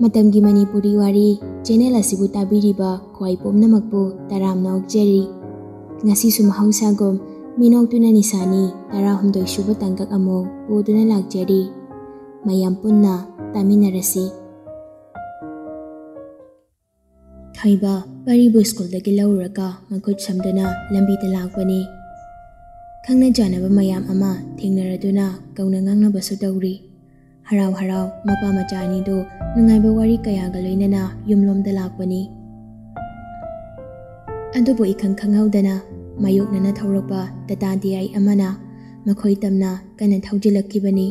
Matamgi Manipuri Wari channel asibu tabiriba khwai pomnamakpu taramna okjeri ngasi sumhausagom Minoktuna Nisani 16 suba tangkak among puduna lagjeri mayam punna taminarasi Thaiba paribu school dagi lauraka mangkut samduna lambi talakpani khangna janaba mayam ama thengnaraduna kauna ngangna basu tawri harau harau mapa machani do nungaiba wari kaya ga loinana yumlomda lakpani adubo ikhang khanghaudana mayoknana thaurakpa tatadi ai amana makhoi tamna kana thaujilakibani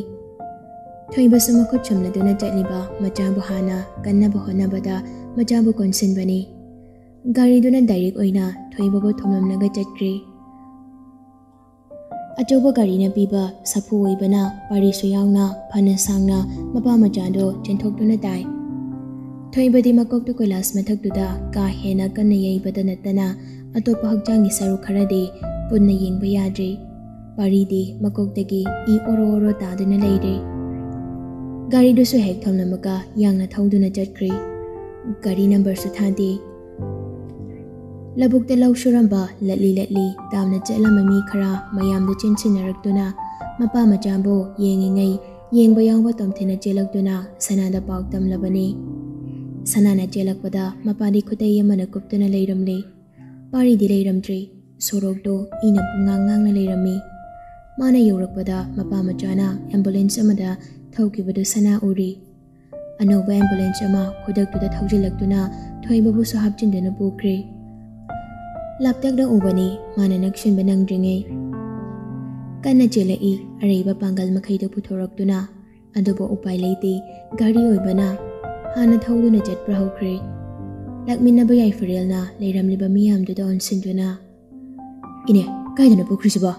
thoibasu makhut chamladuna chatliba machabu hana kanna bahonabada machabu konsinbani gari duna direct oina thoibago thomlamnaga chatkri Achoba gari na piba sapu oibana parisu yauna phana sangna mapa machado chenthokduna dai thoibadi makoktu koilas mathakduda ka hena kanna yeibada natana atopa hakjangi saru kharadi punna yengba yadri paridi makoktagi I oro oro taduna leire gari dusu hek thomlamaka yangna thauduna chatkri gari number su thadi Labuk te lau suramba latli tamna chelama mi khara mayam da chinchinarakduna mapa machambo yengingai yengba yangba tomthena chelakduna sanada pauk tamlabani sanana chelakpada mapadi khutai yamana kuptuna leiramle pari di leiramtri sorokdo ina pungangang na leirami mana yorakpada mapa machana ambulance amada thawkibadu sana uri anoba ambulance ama khudaktuda thaujilakduna thoibabu sahapchindana pokre Laptak da ubani mana nakshin banang dringe kana chelai areba pangal makhai da puthorakduna adubo upai leite gari oibana hana thauduna chatpra hokre lakminna bayai ferelna leiramliba miyam du da onsinduna ine kaidana pokhrisiba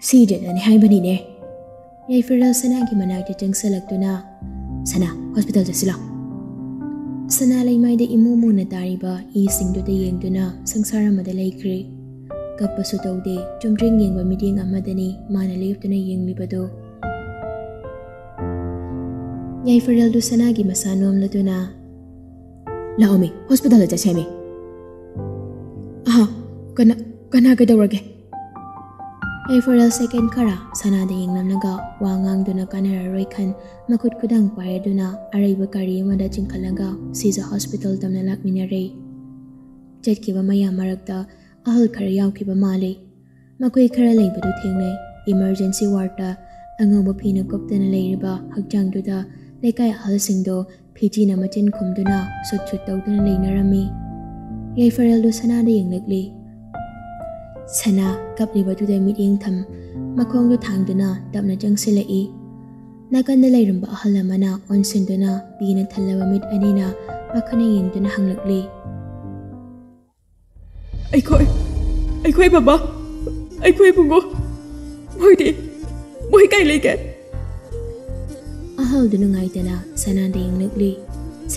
sije na ni haibani ne yai ferel sana gi manakta changsalakduna sana hospital da sila Sana laymayda imumu na tariba isingdo da yengduna sangsara mada laikre kappasu tawde chumdring yengba miding amadani mana leftuna yenglibado Yai ferel du sana gi masanom laduna Laomi hospital da chemi Aha kana gadawrage Yai ferel second kara sana da yenglamnaga wangang duna kanara roikhan makut kudang payaduna araiba kari amada chingkhalaga siza hospital tamna lakminare chatkiba maya marakta ahal khara yawkiba male makoi khara leibadu thengnai emergency ward ta angoba phina koptana leiriba hakjangduda lekai ahal singdo phijina machin khumduna sut tawduna leinarami Yai ferel do sana da yenglekli Sana kapliba tu da meeting tham makong du thangduna tapna jangsilai nakanda lairamba ahalamana onsinduna pina thallaba mit anina pakhana yengduna hanglakli Aikoi baba aikoi bungo moi kai leke ahal duna ngaitana sana da yenglakli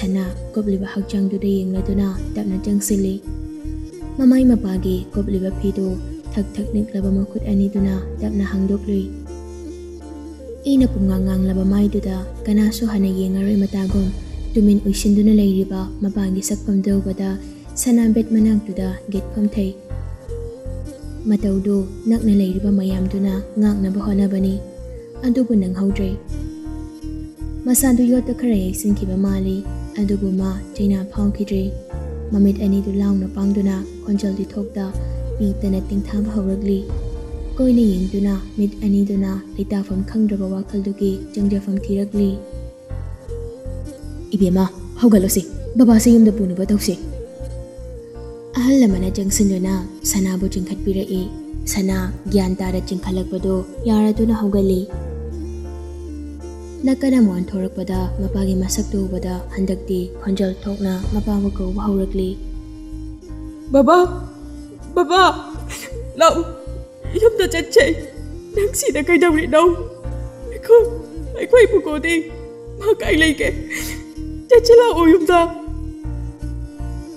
sana kapliba hakjang du da yengladuna tapna jangsili Mamai mapagi kobliba pido thak niklaba makut aniduna tapna hangdokli Ina pungangang laba maiduda kanaso hana yengaroi matagom tumin uisinduna leiriba mapangi sakpam dawbada sanambet managduda getpam thai Matawdo nakna leiriba mayamduna ngaknaba honabani adubu nanghaudre Masadu yota khara yaisinkiba mali adubu ma chaina phawkidre Mamit anidu launa pangduna konjal di thokda pitana tingthaba hawragli koina yengduna mit aniduna litafam khangdraba wakhaldugi jangjafam thiragli Ibema hawgalosi baba se yumda punuba tawsi Ahal lamana jangsinuna sanabu jingkhatpirai sana gyan tara jingkhalakpado yaraduna hawgali Nakana mon thorakpada mapagi masaktu bada handakti khonjal thokna mapawa ko hawrakli Baba law yumda chatche nangsi da kai dawri daw aikoi pukodi ma kai leke chachela o yumda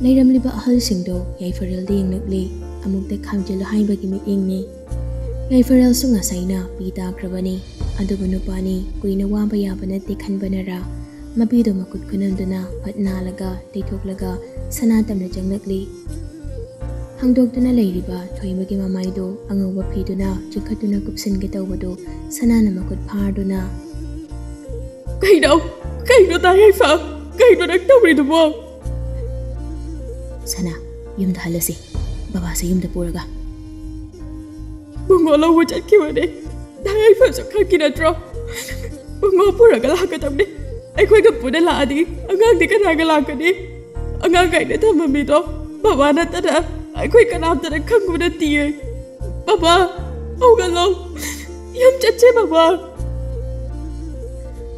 Leiramliba ahal singdo yai ferel de yenglakli amukta khamjal haibagi meeting ni Yai ferel sunga saina pita krabani adubu nupani kuina wamba yaba natti khanbanara Mabido makut kunamduna patnalaga teithoklaga sana tamna janglakli. Hangdoktuna leiriba thoimagi mamaido angawba phiduna chikhatuna kupsinge tawbado sanana makut pharduna. Kaino tayo fa kaino nagtawridumo. Sana yumda halasi baba sa yumda puraga. Bungo lawo chatkiwane tayo fa sa kakinatro. Bungo puraga lakatamne. Ay koy gapuna laadi angang di kanaga lakani. Angang kay na tamamito baba na tada. Ay koy kanamta na kanguna tiye. Baba awgalaw yum chatche baba.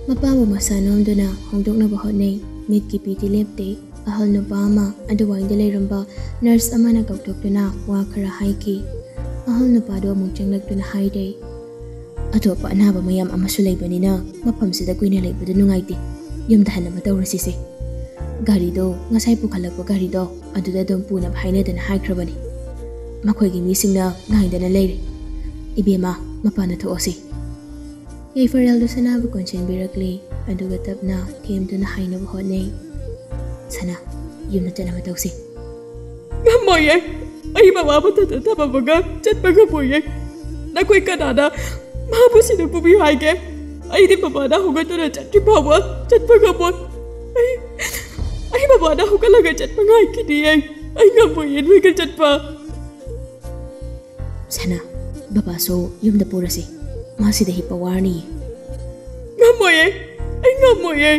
Mapamu masanomduna hongdokna bahotnei mitki piti lepte ahal no bama aduwain de leiramba nurse amana gautoktuna wa khara haiki ahal no pado amuk changlakduna haide atopa anaba mayam amasu leibanina mafamsida kuina leibadu nungaite yumda hana matawrasi se gari do ngasai pukhalakpa gari do aduda dom puna bhainadana haikrabani makhoigi misingna ngaidana leire ibema mapana thoasi Yaifarel do sana bu konsen birakli aduga tapna themduna haina bu hotnei sana yumna tana matawsi Gamoye ay baba patata tababaga chatbaga boye nakoi kanada mabu sinu pubi haige ay di baba na hugatuna chatri bawa chatbaga boy ay baba na hugalaga chatbaga kidi ay gamoye wigal chatba sana baba so yumda purasi masida hi pawarni ngamoye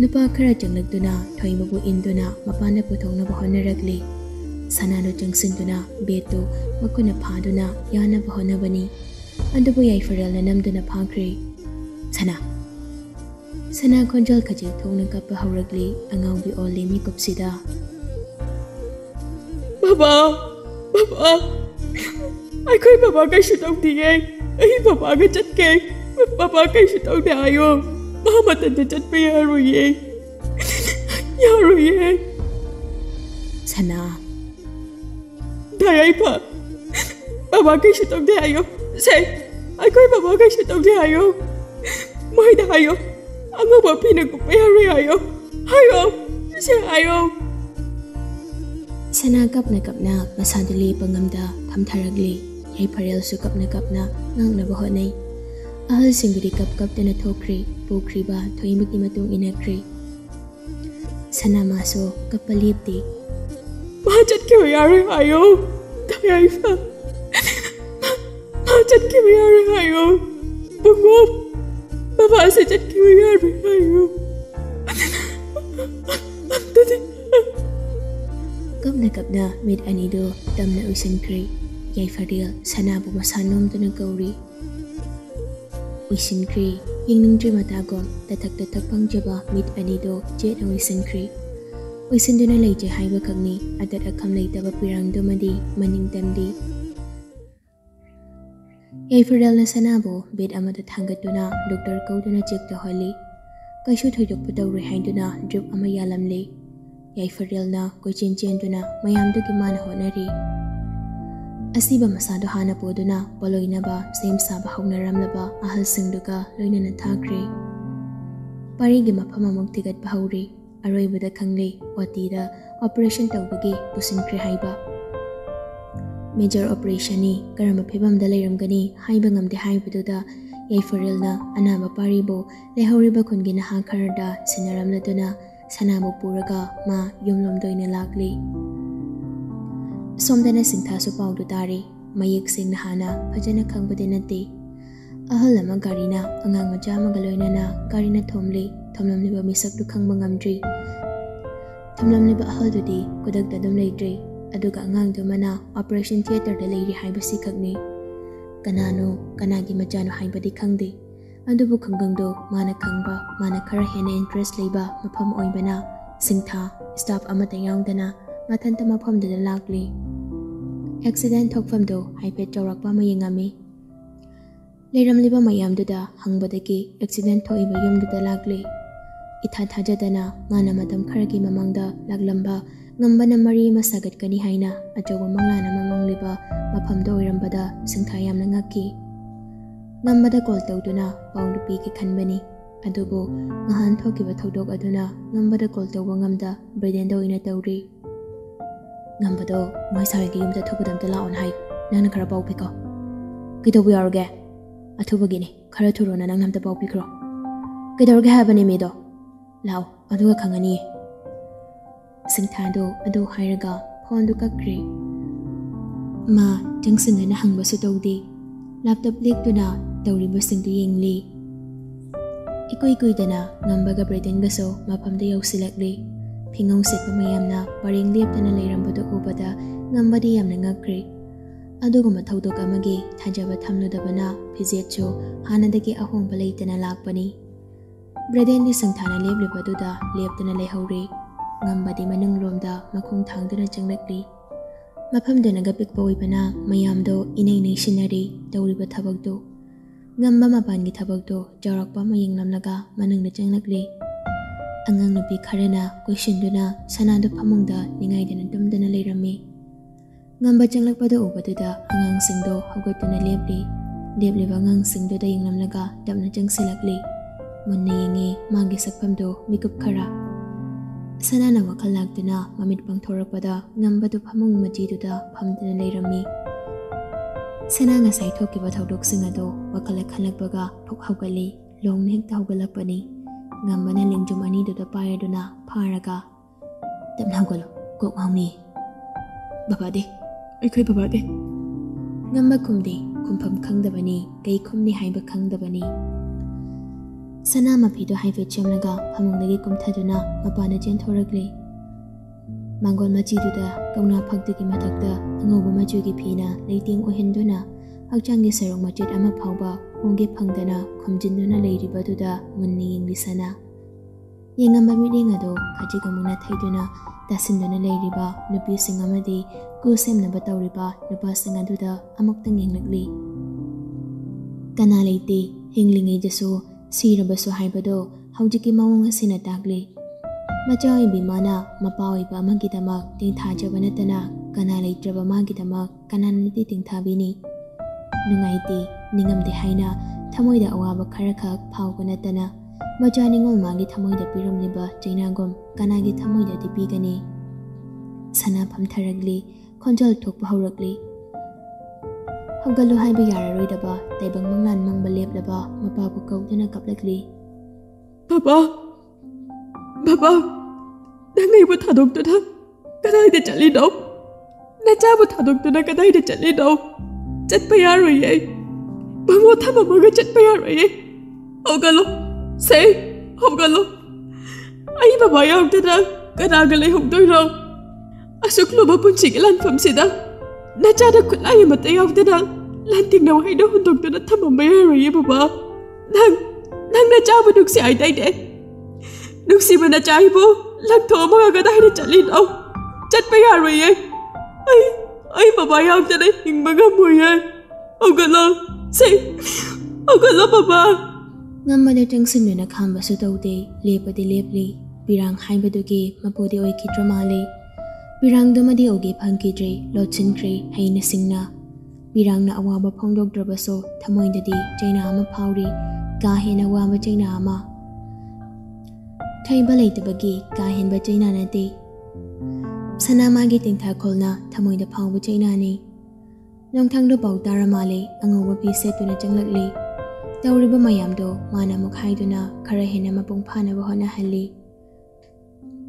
nupa khara changlakduna thoimabu induna mapana puthongna bahonaragli sanano changsinduna beto makuna phaduna yana bahonabani andubu yaifarel na namduna phakre sana konjal khajil thongna kappa hauragli angawbi olemi kupsida baba ay koy baba kay shutong diye ay baba ga chatke baba kay shutong de ayo mama tanda chat pa yaruye sana dayay pa baba kay shutong de ayo say ay koy baba kay shutong de ayo may da ayo ang ba pinagpa yaruye ayo say ayo sana kapna masadali pangamda thamtharagli Yaifarel su kapna ngangna bahonei ahal singgiri kap tana thokri pokriba thoimiki matung inakri sana maso kapalipti machat ki yare ayo dayay fa machat ki yare ayo bungo baba se chat ki yare ayo kapna mid anido tamna usinkri Yaifarel sanabu masanomduna gauri Uisinkri yingningsri matagom tatak pangjaba mit anido jet na uisinkri uisinduna leije haiba khagni adat akham leitaba pirangdomadi maningtamdi Yaifarel na sanabu bed amada thangatuna doctor kauduna check tahali kaishu thoidokpa tawri hainduna drip ama yalamli Yaifarel na koichenchentuna mayamdugi mana honari Asiba masado hana poduna paloinaba same saba haunaramlaba ahal singduga loinana thakre parigi mafama muktigat bahauri aroibada khangle otida operation tawbagi pusinkre haiba major operation ni karama phibamda leiramgani haiba ngamde haibududa Yaifarel na anaba paribo lehoriba khungina hakharda sinaramladuna sanabu puraga ma yumlomdoina lagli Somdana singthasu paudu tari mayek singna hana phajana khangbade nate ahal ama garina angang macha magaloinana garina thomlamliba misakdu khangba ngamdri thomlamliba ahal dudi kodakta dum leidri aduga angang du mana operation theater da leiri haibasi khagni kanano kanagi machano haibadi khangde adubu khangangdo mana khangba mana khara hena interest leiba mafam oibana singtha staff amata yaungdana mathanta mafamda lagli accident thokfamdo haipet chawrakpa mayengami leiramliba mayamduda hangbadagi accident thoiba yumduda lagli itha thajadana mana matam kharagi mamangda laglamba ngambana mari masagat kani haina ajogo manglana mamangliba mafamda oirambada singtha yamna ngaki ngambada call tawduna paungdupi ki khanbani ꯑꯗꯨꯕꯨ ꯉꯍꯥꯟ ꯊꯣꯛꯈꯤꯕ ꯊꯧꯗꯣꯛ ꯑꯗꯨꯅ ꯉꯝꯕꯗ call ꯇꯧꯕ ꯉꯝꯗ ꯕ꯭ꯔꯦꯗꯦꯟꯗ ꯑꯣꯏꯅ ꯇꯧꯔꯤ꯫ ꯉꯝꯕꯗꯣ ꯃꯣꯏ ꯁꯥꯔꯒꯤ ꯌꯨꯝꯗ ꯊꯣꯛꯄꯗ ꯑꯝꯇ ꯂꯥꯛꯑꯣꯅ ꯍꯥꯏꯌꯨ, ꯅꯪꯅ ꯈꯔ ꯄꯥꯎ ꯄꯤꯈꯣ꯫ ꯀꯩꯗꯧꯕ ꯌꯥꯎꯔꯒꯦ? ꯑꯊꯨꯕꯒꯤꯅꯤ, ꯈꯔ ꯊꯨꯔꯣꯅ ꯅꯪꯅ ꯑꯝꯇ ꯄꯥꯎ ꯄꯤꯈ꯭ꯔꯣ꯫ ꯀꯩꯗꯧꯔꯒꯦ ꯍꯥꯏꯕꯅꯦ ꯃꯤꯗꯣ? ꯂꯥꯛꯑꯣ ꯑꯗꯨꯒ ꯈꯪꯉꯅꯤꯌꯦ꯫ ꯁꯤꯡꯊꯥꯗꯣ ꯑꯗꯨ ꯍꯥꯏꯔꯒ ꯐꯣꯟꯗꯨ ꯀꯛꯈ꯭ꯔꯦ꯫ ꯃꯥ ꯆꯪꯁꯤꯟꯗꯨꯅ ꯍꯪꯕꯁꯨ ꯇꯧꯗꯦ, ꯂꯦꯞꯇꯣꯞ ꯂꯦꯛꯇꯨꯅ ꯇꯧꯔꯤꯕꯁꯤꯡꯗꯨ ꯌꯦꯡꯂꯤ꯫ ꯏꯀꯨꯏ ꯀꯨꯏꯗꯅ ꯉꯝꯕꯒ ꯕ꯭ꯔꯦꯗꯦꯟꯒꯁꯨ ꯃꯐꯝꯗ ꯌꯧꯁꯤꯜꯂꯛꯂꯤ꯫ ꯐꯤꯉꯧ ꯁꯦꯠꯄ ꯃꯌꯥꯝꯅ ꯄꯔꯦꯡ ꯂꯦꯞꯇꯅ ꯂꯩꯔꯝꯕꯗꯨ ꯎꯕꯗ ꯉꯝꯕꯗꯤ ꯌꯥꯝꯅ ꯉꯛꯈ꯭ꯔꯦ꯫ ꯑꯗꯨꯒꯨꯝꯕ ꯊꯧꯗꯣꯛ ꯑꯃꯒꯤ ꯊꯥꯖꯕ ꯊꯝꯂꯨꯗꯕꯅ ꯐꯤꯖꯦꯠꯁꯨ ꯍꯥꯟꯅꯗꯒꯤ ꯑꯍꯣꯡꯕ ꯂꯩꯇꯅ ꯂꯥꯛꯄꯅꯤ꯫ ꯕ꯭ꯔꯦꯗꯦꯟꯗꯤ ꯁꯤꯡꯊꯥꯅ ꯂꯦꯞꯂꯤꯕꯗꯨꯗ ꯂꯦꯞꯇꯨꯅ ꯂꯩꯍꯧꯔꯤ꯫ ꯉꯝꯕꯗꯤ ꯃꯅꯨꯡꯂꯣꯝꯗ ꯃꯈꯣꯡ ꯊꯥꯡꯗꯨꯅ ꯆꯪꯂꯛꯂꯤ꯫ ꯃꯐꯝꯗꯨꯅꯒ ꯄꯤꯛꯄ ꯑꯣꯏꯕꯅ ꯃꯌꯥꯝꯗꯣ ꯏꯅꯩ ꯅꯩꯁꯤꯟꯅꯔꯤ ꯇꯧꯔꯤꯕ ꯊꯕꯛꯇꯨ꯫ ꯉꯝꯕ ꯃꯄꯥꯟꯒꯤ ꯊꯕꯛꯇꯨ ꯆꯥꯎꯔꯥꯛꯄ ꯑꯃ ꯌꯦꯡꯂꯝꯂꯒ ꯃꯅꯨꯡꯗ ꯆꯪꯂꯛꯂꯤ꯫ ꯑꯉꯥꯡ ꯅꯨꯄꯤ ꯈꯔꯅ ꯀꯣꯏꯁꯤꯟꯗꯨꯅ ꯁꯅꯥꯗꯨ ꯐꯃꯨꯡꯗ ꯅꯤꯡꯉꯥꯏꯗꯅ ꯇꯨꯝꯗꯨꯅ ꯂꯩꯔꯝꯃꯤ꯫ ꯉꯝꯕ ꯆꯪꯂꯛꯄꯗ ꯎꯕꯗꯨꯗ ꯑꯉꯥꯡꯁꯤꯡꯗꯣ ꯍꯧꯒꯠꯇꯨꯅ ꯂꯦꯞꯂꯤ꯫ ꯂꯦꯞꯂꯤꯕ ꯑꯉꯥꯡꯁꯤꯡꯗꯨꯗ ꯌꯦꯡꯂꯝꯂꯒ ꯇꯞꯅ ꯆꯪꯁꯤꯜꯂꯛꯂꯤ꯫ ꯃꯨꯟꯅ ꯌꯦꯡꯉꯤ ꯃꯥꯒꯤ ꯁꯛꯐꯝꯗꯨ ꯃꯤꯀꯨꯞ ꯈꯔ꯫ ꯁꯅꯥꯅ ꯋꯥꯈꯜ ꯂꯥꯛꯇꯨꯅ ꯃꯃꯤꯠ ꯄꯥꯡꯊꯣꯔꯛꯄꯗ ꯉꯝꯕꯗꯨ ꯐꯃꯨꯡ ꯃꯆꯤꯗꯨꯗ ꯐꯝꯗꯨꯅ ꯂꯩꯔꯝꯃꯤ꯫ ꯁꯅꯥ ꯉꯁꯥꯏ ꯊꯣꯛꯈꯤꯕ ꯊꯧꯗꯣꯛꯁꯤꯡ ꯑꯗꯨ ꯋꯥꯈꯜꯗ ꯈꯜꯂꯛꯄꯒ ꯐꯨꯛ ꯍꯧꯒꯠꯂꯤ, ꯂꯣꯡꯅ ꯍꯦꯛꯇ ꯍꯧꯒꯠꯂꯛꯄꯅꯤ꯫ ꯉꯝꯕꯅ ꯂꯦꯡꯖꯨꯝ ꯑꯅꯤꯗꯨꯗ ꯄꯥꯏꯔꯗꯨꯅ ꯐꯥꯔꯒ, ꯇꯞꯅ ꯍꯧꯒꯠꯂꯣ, ꯀꯣꯛ ꯉꯥꯎꯅꯤ꯫ ꯕꯕꯥꯗꯤ? ꯑꯩꯈꯣꯏ ꯕꯕꯥꯗꯤ? ꯉꯝꯕ ꯈꯨꯝꯗꯦ, ꯈꯨꯝꯐꯝ ꯈꯪꯗꯕꯅꯤ, ꯀꯩ ꯈꯨꯝꯅꯤ ꯍꯥꯏꯕ ꯈꯪꯗꯕꯅꯤ꯫ ꯁꯅꯥ ꯃꯐꯤꯗꯨ ꯍꯥꯏꯐꯦꯠ ꯁꯦꯝꯂꯒ ꯐꯃꯨꯡꯗꯒꯤ ꯀꯨꯝꯊꯗꯨꯅ ꯃꯄꯥꯟꯗ ꯆꯦꯟꯊꯣꯔꯛꯂꯤ꯫ ꯃꯥꯡꯒꯣꯜ ꯃꯆꯤꯗꯨꯗ ꯀꯧꯅꯥ ꯐꯛꯇꯨꯒꯤ ꯃꯊꯛꯇ ꯑꯉꯧꯕ ꯃꯆꯨꯒꯤ ꯐꯤꯅ ꯂꯩꯇꯦꯡ ꯑꯣꯏꯍꯟꯗꯨꯅ ꯍꯛꯆꯥꯡꯒꯤ ꯁꯔꯨꯛ ꯃꯆꯦꯠ ꯑꯃ ꯐꯥꯎꯕ ꯍꯣꯡꯒꯦ ꯐꯪꯗꯅ ꯈꯨꯝꯖꯤꯟꯗꯨꯅ ꯂꯩꯔꯤꯕꯗꯨꯗ ꯃꯨꯟꯅ ꯌꯦꯡꯂꯤ ꯁꯅꯥ꯫ ꯌꯦꯡꯉꯝꯕ ꯃꯤꯠꯌꯦꯡ ꯑꯗꯨ ꯈꯖꯤꯛ ꯑꯃꯨꯛ ꯅꯥꯊꯩꯗꯨꯅ ꯇꯥꯁꯤꯟꯗꯨꯅ ꯂꯩꯔꯤꯕ ꯅꯨꯄꯤꯁꯤꯡ ꯑꯃꯗꯤ ꯀꯨ ꯁꯦꯝꯅꯕ ꯇꯧꯔꯤꯕ ꯅꯨꯄꯥꯁꯤꯡ ꯑꯗꯨꯗ ꯑꯃꯨꯛꯇꯪ ꯌꯦꯡꯂꯛꯂꯤ꯫ ꯀꯅꯥ ꯂꯩꯇꯦ, ꯍꯤꯡꯂꯤꯉꯩꯗꯁꯨ ꯁꯤꯔꯕꯁꯨ ꯍꯥꯏꯕꯗꯣ ꯍꯧꯖꯤꯛꯀꯤ ꯃꯑꯣꯡ ꯑꯁꯤꯅ ꯇꯥꯛꯂꯤ꯫ ꯃꯆꯥ ꯑꯣꯏꯕꯤ ꯃꯥꯅ ꯃꯄꯥ ꯑꯣꯏꯕ ꯑꯃꯒꯤꯗꯃꯛ ꯇꯦꯡꯊꯥꯖꯕ ꯅꯠꯇꯅ ꯀꯅꯥ ꯂꯩꯇ꯭ꯔꯕ ꯃꯥꯒꯤꯗꯃꯛ ꯀꯅꯥꯅꯗꯤ ꯇꯦꯡꯊꯥꯕꯤꯅꯤ? ꯅꯨꯡꯉꯥꯏꯇꯦ, ꯅꯤꯡꯉꯝꯗꯦ ꯍꯥꯏꯅ ꯊꯃꯣꯏꯗ ꯑꯋꯥꯕ ꯈꯔꯈꯛ ꯐꯥꯎꯕ ꯅꯠꯇꯅ ꯃꯆꯥ ꯅꯤꯡꯉꯣꯜ ꯃꯥꯒꯤ ꯊꯃꯣꯏꯗ ꯄꯤꯔꯝꯂꯤꯕ ꯆꯩꯅꯥꯒꯨꯝ ꯀꯅꯥꯒꯤ ꯊꯃꯣꯏꯗꯗꯤ ꯄꯤꯒꯅꯤ? ꯁꯅꯥ ꯐꯝꯊꯔꯛꯂꯤ, ꯈꯣꯟꯖꯦꯜ ꯊꯣꯛꯄ ꯍꯧꯔꯛꯂꯤ꯫ ꯍꯧꯒꯠꯂꯨ ꯍꯥꯏꯕ ꯌꯥꯔꯔꯣꯏꯗꯕ ꯇꯥꯏꯕꯪ ꯃꯪꯂꯥꯟ ꯃꯪꯕ ꯂꯦꯞꯂꯕ ꯃꯄꯥꯕꯨ ꯀꯧꯗꯨꯅ ꯀꯞꯂꯛꯂꯤ꯫ ꯕꯕꯥ! ꯕꯕꯥ! ꯅꯪ ꯑꯩꯕꯨ ꯊꯥꯗꯣꯛꯇꯨꯅ ꯀꯗꯥꯏꯗ ꯆꯠꯂꯤꯅꯣ? ꯅꯆꯥꯕꯨ ꯊꯥꯗꯣꯛꯇꯨꯅ ꯀꯗꯥꯏꯗ ꯆꯠꯂꯤꯅꯣ? ꯆꯠꯄ ꯌꯥꯔꯣꯏꯌꯦ, ꯕꯪꯒꯣ ꯊꯝꯃꯝꯃꯒ ꯆꯠꯄ ꯌꯥꯔꯣꯏꯌꯦ꯫ ꯍꯧꯒꯠꯂꯣ, ꯁꯦ ꯍꯧꯒꯠꯂꯣ꯫ ꯑꯩ ꯕꯕꯥ ꯌꯥꯎꯗꯅ ꯀꯅꯥꯒ ꯂꯩꯍꯧꯗꯣꯏꯅꯣ? ꯑꯁꯨꯛ ꯂꯨꯕ ꯄꯨꯟꯁꯤꯒꯤ ꯂꯥꯟꯐꯝꯁꯤꯗ ꯅꯆꯥꯗ ꯈꯨꯠꯂꯥꯏ ꯑꯃꯠꯇ ꯌꯥꯎꯗꯅ ꯂꯥꯟꯇꯤꯡꯅꯧ ꯍꯥꯏꯅ ꯍꯨꯟꯗꯣꯛꯇꯨꯅ ꯊꯝꯃꯝꯕ ꯌꯥꯔꯣꯏꯌꯦ ꯕꯕꯥ꯫ ꯅꯪ ꯅꯆꯥꯕꯨ ꯅꯨꯡꯁꯤ ꯍꯥꯏꯗꯥꯏꯅꯦ? ꯅꯨꯡꯁꯤꯕ ꯅꯆꯥꯕꯨ ꯂꯪꯊꯣꯛꯑꯝꯃꯒ ꯀꯗꯥꯏꯗ ꯆꯠꯂꯤꯅꯣ? ꯆꯠꯄ ꯌꯥꯔꯣꯏꯌꯦ꯫ ꯑꯩ ꯕꯕꯥ ꯌꯥꯎꯗꯅ ꯍꯤꯡꯕ ꯉꯝꯃꯣꯏꯌꯦ꯫ ꯍꯧꯒꯠꯂꯣ, ꯁꯦ ꯍꯧꯒꯠꯂꯣ ꯕꯕꯥ꯫ ꯉꯝꯕꯗ ꯆꯪꯁꯤꯟꯗꯨꯅ ꯈꯥꯝꯕꯁꯨ ꯇꯧꯗꯦ, ꯂꯦꯞꯄꯗꯤ ꯂꯦꯞꯂꯤ꯫ ꯄꯤꯔꯥꯡ ꯍꯥꯏꯕꯗꯨꯒꯤ ꯃꯄꯨꯗꯤ ꯑꯣꯏꯈꯤꯗ꯭ꯔ ꯃꯥꯜꯂꯤ꯫ ꯄꯤꯔꯥꯡꯗꯨꯃꯗꯤ ꯎꯒꯦ ꯐꯪꯈꯤꯗ꯭ꯔꯦ, ꯂꯣꯠꯁꯤꯟꯈ꯭ꯔꯦ ꯍꯩꯅ ꯁꯤꯡꯅ꯫ ꯄꯤꯔꯥꯡꯅ ꯑꯋꯥꯕ ꯐꯣꯡꯗꯣꯛꯇ꯭ꯔꯕꯁꯨ ꯊꯃꯣꯏꯗꯗꯤ ꯆꯩꯅꯥ ꯑꯃ ꯐꯥꯎꯔꯤ, ꯀꯥ ꯍꯦꯟꯅ ꯋꯥꯕ ꯆꯩꯅꯥ ꯑꯃ꯫ ꯊꯩꯕ ꯂꯩꯇꯕꯒꯤ ꯀꯥ ꯍꯦꯟꯕ ꯆꯩꯅꯥ ꯅꯠꯇꯦ, ꯁꯅꯥ ꯃꯥꯒꯤ ꯇꯦꯡꯊꯥꯈꯣꯜꯅ ꯊꯃꯣꯏꯗ ꯐꯥꯎꯕ ꯆꯩꯅꯥꯅꯤ꯫ ꯅꯣꯡꯊꯪꯗꯨ ꯄꯥꯎ ꯇꯥꯔ ꯃꯥꯜꯂꯤ ꯑꯉꯧꯕ ꯐꯤ ꯁꯦꯠꯇꯨꯅ ꯆꯪꯂꯛꯂꯤ꯫ ꯇꯧꯔꯤꯕ ꯃꯌꯥꯝꯗꯣ ꯃꯥꯅ ꯑꯃꯨꯛ ꯍꯥꯏꯗꯨꯅ ꯈꯔ ꯍꯦꯟꯅ ꯃꯄꯨꯡ ꯐꯥꯅꯕ ꯍꯣꯠꯅꯍꯜꯂꯤ꯫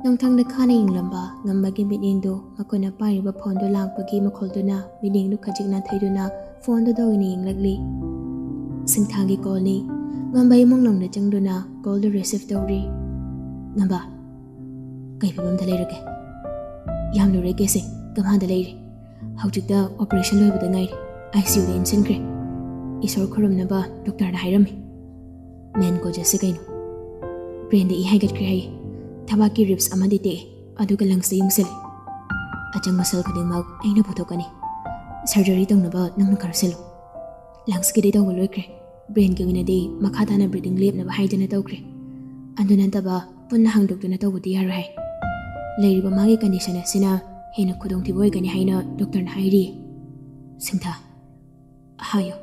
ꯅꯣꯡꯊꯪꯗ ꯈꯥꯅ ꯌꯦꯡꯂꯝꯕ ꯉꯝꯕꯒꯤ ꯃꯤꯠꯌꯦꯡꯗꯨ ꯃꯈꯣꯏꯅ ꯄꯥꯏꯔꯤꯕ ꯐꯣꯟꯗꯨ ꯂꯥꯛꯄꯒꯤ ꯃꯈꯣꯜꯗꯨꯅ ꯃꯤꯠꯌꯦꯡꯗꯨ ꯈꯖꯤꯛ ꯅꯥꯊꯩꯗꯨꯅ ꯐꯣꯟꯗꯨꯗ ꯑꯣꯏꯅ ꯌꯦꯡꯂꯛꯂꯤ꯫ ꯁꯤꯡꯊꯥꯒꯤ ꯀꯣꯜꯅꯤ꯫ ꯉꯝꯕ ꯏꯃꯨꯡꯂꯣꯝꯗ ꯆꯪꯗꯨꯅ ꯀꯣꯜꯗꯨ ꯔꯤꯁꯤꯚ ꯇꯧꯔꯤ꯫ ꯉꯝꯕ, ꯀꯩ ꯐꯤꯕꯝꯗ ꯂꯩꯔꯒꯦ? ꯌꯥꯝ ꯂꯨꯔꯦ ꯀꯦꯁꯦ, ꯀꯃꯥꯏꯅ ꯂꯩꯔꯤ? ꯍꯧꯖꯤꯛꯇ ꯑꯣꯄꯔꯦꯁꯟ ꯂꯣꯏꯕꯗ ꯉꯥꯏꯔꯤ, ICUꯗ ꯏꯟꯁꯤꯟꯈ꯭ꯔꯦ꯫ ꯏꯁꯣꯔ ꯈꯨꯔꯨꯝꯅꯕ ꯗꯣꯛꯇꯔꯅ ꯍꯥꯏꯔꯝꯃꯤ꯫ ꯃꯦꯟ ꯀꯣꯖꯦꯁꯁꯦ ꯀꯩꯅꯣ? ꯕ꯭ꯔꯦꯟꯗ ꯏ ꯍꯥꯏꯒꯠꯈ꯭ꯔꯦ ꯍꯥꯏꯌꯦ꯫ ꯊꯕꯥꯛꯀꯤ ꯔꯤꯞꯁ ꯑꯃꯗꯤ ꯇꯦꯛꯑꯦ, ꯑꯗꯨꯒ ꯂꯪꯁꯇ ꯌꯨꯡꯁꯤꯜꯂꯦ꯫ ꯑꯆꯪꯕ ꯁꯦꯜ ꯈꯨꯗꯤꯡꯃꯛ ꯑꯩꯅ ꯄꯨꯊꯣꯛꯀꯅꯤ꯫ ꯁꯔꯖꯔꯤ ꯇꯧꯅꯕ ꯅꯪꯅ ꯈꯔ ꯁꯤꯜꯂꯨ꯫ ꯂꯪꯁꯀꯤꯗꯤ ꯇꯧꯕ ꯂꯣꯏꯈ꯭ꯔꯦ, ꯕ꯭ꯔꯦꯟꯒꯤ ꯑꯣꯏꯅꯗꯤ ꯃꯈꯥ ꯇꯥꯅ ꯕ꯭ꯔꯤꯗꯤꯡ ꯂꯦꯞꯅꯕ ꯍꯥꯏꯗꯅ ꯇꯧꯈ꯭ꯔꯦ꯫ ꯑꯗꯨ ꯅꯠꯇꯕ ꯄꯨꯟꯅ ꯍꯥꯡꯗꯣꯛꯇꯨꯅ ꯇꯧꯕꯗꯤ ꯌꯥꯔꯣꯏ ꯍꯥꯏ꯫ ꯂꯩꯔꯤꯕ ꯃꯥꯒꯤ ꯀꯟꯗꯤꯁꯟ ꯑꯁꯤꯅ ꯍꯦꯟꯅ ꯈꯨꯗꯣꯡꯊꯤꯕ ꯑꯣꯏꯒꯅꯤ ꯍꯥꯏꯅ ꯗꯣꯛꯇꯔꯅ ꯍꯥꯏꯔꯤꯌꯦ꯫ ꯁꯤꯡꯊꯥ, ꯍꯥꯏꯌꯣ꯫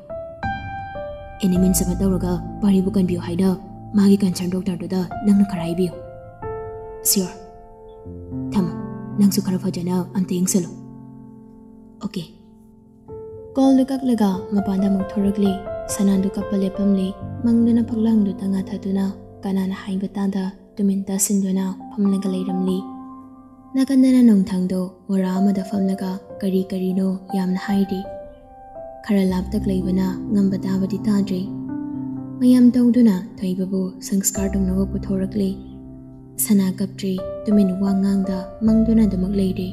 ꯑꯦꯅꯤ ꯃꯤꯟꯁ ꯑꯃ ꯇꯧꯔꯒ ꯋꯥꯔꯤꯕꯨ ꯀꯟꯕꯤꯌꯨ ꯍꯥꯏꯅ Magi concern doctor do da nang karai biyo. Sure. Thamo, nang su khara fajana amte yengsalo. Okay. Call du kaklaga mapanda muk thoragli sanandu kapale pamli mangduna phaglang du tanga thaduna kanana haiba tada tuminta sinduna phamlaga leiramli. Nakandana nongthangdo wara amada famlaga kari karino yamna hairi. Khara laptak leibana ngamba dabadi tadri. Mayam dauduna thaibabu sanskar dongnawa puthorakli. Sana kaptri tumin wangangda mangduna damak leiri.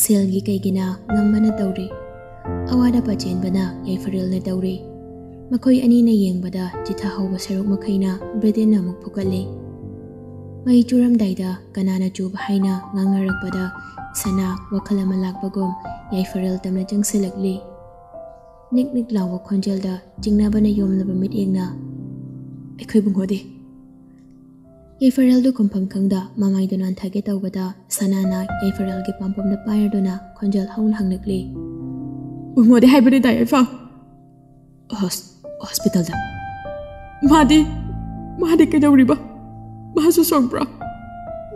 Silgi kaigina ngambana tawri. Awada pachenbana yaifaril na tawri. Makoy ani na yengbada jithahawa saruk makaina bredin na mukpukali. May churam daida kanana chuba haina ngangarakpada sana wakalama lakbagom yaifaril tamna jang silagli. Nik lawa khonjelda jingnaba na yomlaba mitengna aikhoi bungode yaifarel du kompham khangda mamai dunan thage tawbada sanana yaifarel gi pampam da pair duna khonjel haun hangnakli bungode haibani dai fa hospital da madi ke dawriba masu sokbra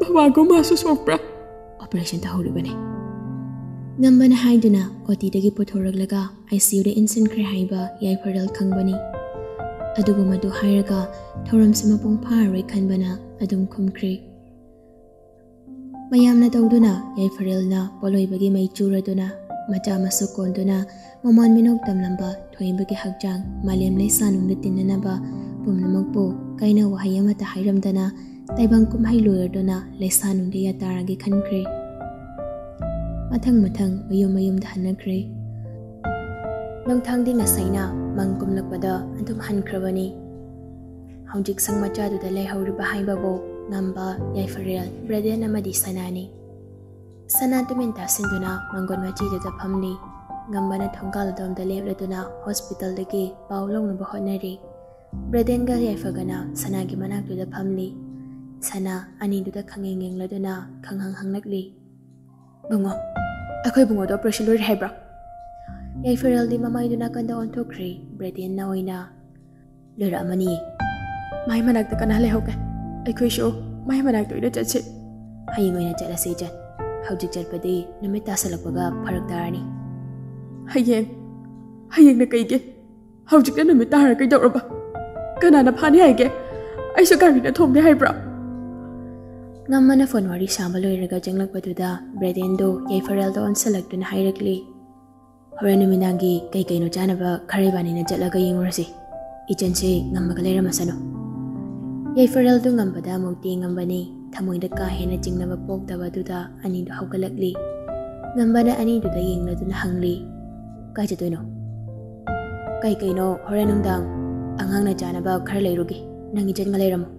baba go masu sokbra operation ta horibane Ngambana haiduna oti dagi puthoraglaga ICU de insinkre haiba yaifaral khangbani adubu madu hairaga thoram simapong pharoi khanbana adum khumkri mayamna tawduna yaifaralna poloibagi mai churaduna macha masu konduna maman minok tamlamba thoimbagi hakjang malem leisanung de tinnanaba pumnamakpo kaina wahayama ta hairamdana taibang kumhai loyarduna leisanung de yataragi khankri Matang mayum dahanakre. Nang thang di nasaina mangkum lakpada antum hankrabani. Haujik sang machadu da lehauri bahay babo ngamba yaifaril breden amadi sanani. Sana tuminta sinduna manggon machi da phamni. Ngamba na thongkal dom da lebladuna hospital dagi paulong na bahonari. Breden ga yaifagana sana gi manak da phamni. Sana ani da khangeng laduna khanghang nakli. Bungo, ako'y bungo do operation lori hebra. Yaifaril di mamay do nakanda on tokri, bredian na oina. Lora mani. May managta ka na leho ka. Ako'y show, may managta ina chatsit. Haying oina chala si Jan. Haujik chat pa di, namita sa lagbaga paragdarani. Haying na kaige. Haujik na namita hara kay daw ba? Kanana pani haige. Ay sa kami na tom ni hebra. Ngamana phone wari sambaloy raga janglag paduda bredendo yaifarel do onsalak dun hairakli horanu minangi kai no janaba kharibani na jalaga yengurasi ichense ngammaga lera masano yaifarel do ngambada mauti ngambani thamoida ka hena jingnaba pokdaba duda ani do haugalakli ngambana ani duda yengna dun hangli kai jatoino kai no horanung dang angang na janaba khar leirugi nangi janga leramo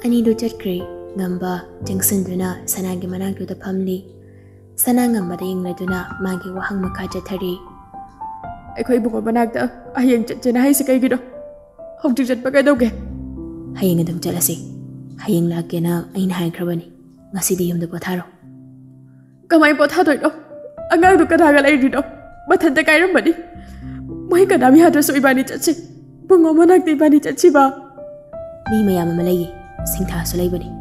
ani do chatkri ngamba jengsen sanagi manak da phamli sana ngamba da ingladuna magi wahang makha chathari akhoi bungo manak da ayeng chachena hai sakai gido hojik chat pakai doge hayeng adum chalasi hayeng lakena aina hai khrabani ngasi di yumda potharo kamai pothadoi do angang du kadaga lai di do mathanta kairam bani mai kadami hadra soibani chachi bungo manak di bani chachi ba ni mayam malai singtha solai bani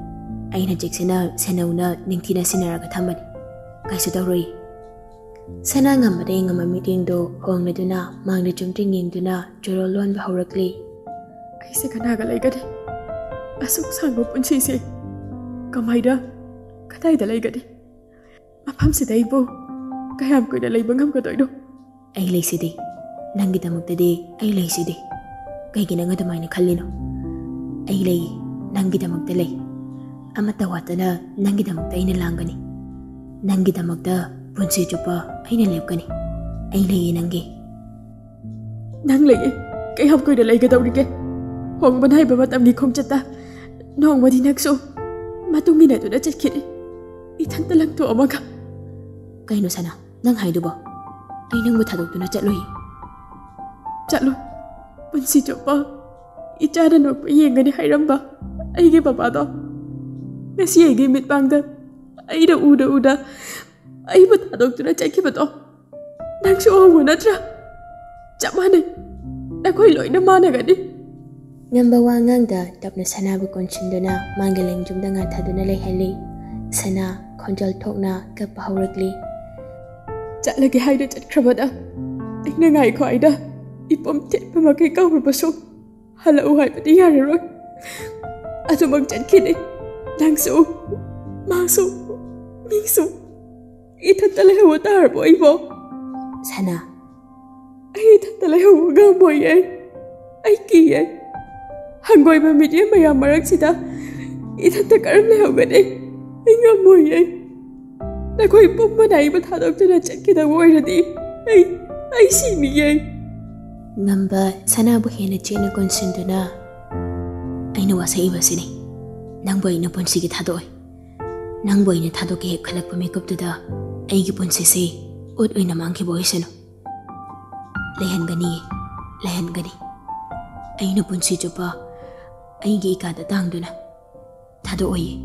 Aina jeksena senauna ningthina sinaraga thambani kaisu tawroi sana ngambade ngama meeting do hongladuna mangde chumting yengduna joro lon ba haurakli aise kana ga laigade asuk sangbo punsi se kamaida kadai da laigade mafam sidai bo kayam ko da laibang ham ko doido ai leisidi nangi damuktade ai leisidi kaigina nga damai ni khallino ai lei nangi damakta lei amata watana nangi damakta ina langani nangi damakta punsi chupa aina lepkani ai lei nangi nang lei kai hab koi da lei ga dawrige hong ban hai ba matam gi khong chata nong ma di nakso matungi na to da chakhi ithan talang to amaga kai no sana nang hai du ba ai nang bu thadok tu na chatlo punsi chupa ichara no pa yengani hairamba ai ge baba do Nasi ay gimit bangda. Ay da uda. Ay bata doktor na cheki bato. Nang suo mo na tra. Chamane. Na koy loy na mana gadi. Ngamba wa ngangda tapna sanabu konchinduna mangaleng jumda nga thaduna leihali. Sana khonjal thokna kappa haurakli. Chatlagi haida chatkrabada. Aina ngai khoida. Ipom tetpa makai kaurabasu. Halau haibadi yararoi. Adumang chatkini. Nangsu. Masu. Mingsu. Itatalehawa tarbo ibo. Sana. Ay itatalehawa gamoye. Ay kiye. Hanggoy ba media mayam maragsida. Itatakarang lehawgani. Ay gamoye. Nakoy pumanay matadog na chatkina woyradi. Ay siniye. Ngamba sanabu hena chena konsinduna. Ay nawasa iba sini. Nangboy na ponsigi tadoy. Nangboy na tado ke khalak pa makeup tuda. Ay ki ponsisi ud oy namang ki boy sino. Lehan gani. Ay na ponsi pa. Ay gi ikada tang duna. Tado oy.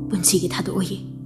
Ponsigi tado oy.